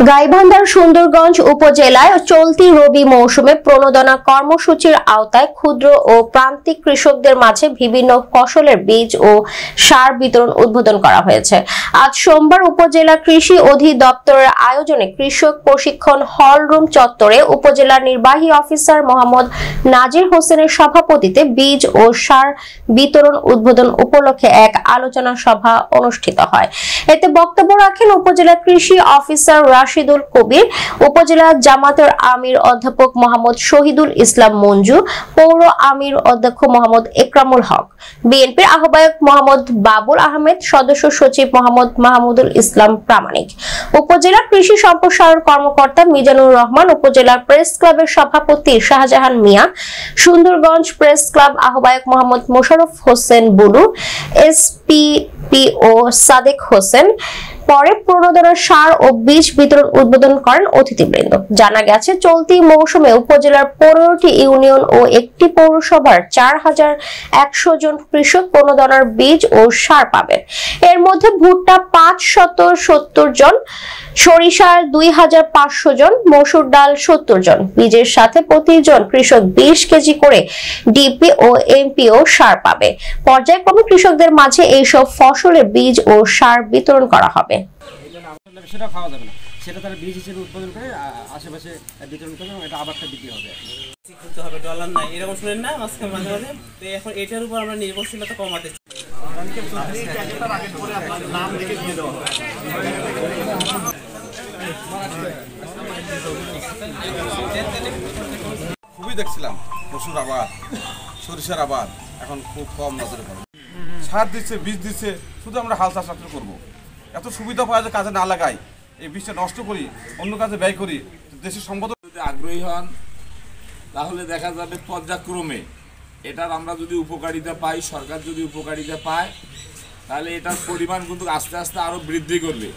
গাইবান্ধার সুন্দরগঞ্জ উপজেলায় চলতি রবি মৌসুমে প্রণোদনা কর্মসূচির আওতায় ক্ষুদ্র ও প্রান্তিক কৃষকদের মাঝে বিভিন্ন ফসলের বীজ ও সার বিতরণ উদ্বোধন করা হয়েছে। আজ সোমবার উপজেলা কৃষি অধিদপ্তরের আয়োজনে কৃষক প্রশিক্ষণ হল রুম চত্বরে উপজেলা নির্বাহী অফিসার মোহাম্মদ নাজির হোসেনের সভাপতিত্বে বীজ ও সার বিতরণ উদ্বোধন উপলক্ষে এক আলোচনা সভা অনুষ্ঠিত হয়। এতে বক্তব্য রাখেন উপজেলা কৃষি অফিসার রাশিদুল কবির, উপজেলা জামাতের আমির অধ্যাপক মোহাম্মদ শহীদুল ইসলাম মঞ্জু, পৌর আমির অধ্যক্ষ মোহাম্মদ একরামুল হক, বিএনপির আহ্বায়ক মোহাম্মদ বাবুল আহমেদ, সদস্য সচিব মোহাম্মদ মাহমুদুল ইসলাম প্রামাণিক, উপজেলা কৃষি সম্প্রসারণ কর্মকর্তা মিজানুর রহমান, উপজেলা প্রেস ক্লাবের সভাপতি শাহজাহান মিয়া, সুন্দরগঞ্জ প্রেস ক্লাব আহ্বায়ক মোহাম্মদ মোশাররফ হোসেন বুলু, এসপিপিও সাদেক হোসেন। পরে প্রণোদনা সার ও বীজ বিতরণ উদ্বোধন করেন অতিথিবৃন্দ। জানা গেছে, চলতি মৌসুমে উপজেলার 15টি ইউনিয়ন ও একটি পৌরসভার 4100 জন কৃষক প্রণোদনার বীজ ও সার পাবেন। এর মধ্যে ভুট্টা 570 জন, সরিষা 2500 জন, মসুর ডাল 70 জন। বীজের সাথে প্রতিজন কৃষক 20 কেজি করে ডিপি ও এমপিও সার পাবে। পর্যায়ক্রমে কৃষকদের মাঝে এইসব ফসলের বীজ ও সার বিতরণ করা হবে। সেটা খাওয়া যাবে না, সেটা তারা বীজ হিসেবে উৎপাদন করে আশেপাশে বিতরণ করবে এবং এটা আবারটা বিক্রি হবে। করতে হবে, ডলার নাই এরকম শুনেন না মাঝে মাঝে। তো এখন এটার উপর আমরা নির্ভরশীলতা কমাতে চাই। খুবই দেখছিলাম মসুর আবাদ, সরিষার আবাদ এখন খুব কম নজরে পড়ে। সার দিচ্ছে, বীজ দিচ্ছে, শুধু আমরা হাল চাষ করবো। এত সুবিধা পাওয়া যায়, কাজে না লাগাই, এই বীজটা নষ্ট করি, অন্য কাজে ব্যয় করি। দেশের সম্পদ যদি আগ্রহী হন তাহলে দেখা যাবে পর্যায়ক্রমে এটার আমরা যদি উপকারিতা পাই, সরকার যদি উপকারিতা পায়, তাহলে এটার পরিমাণ কিন্তু আস্তে আস্তে আরও বৃদ্ধি করবে।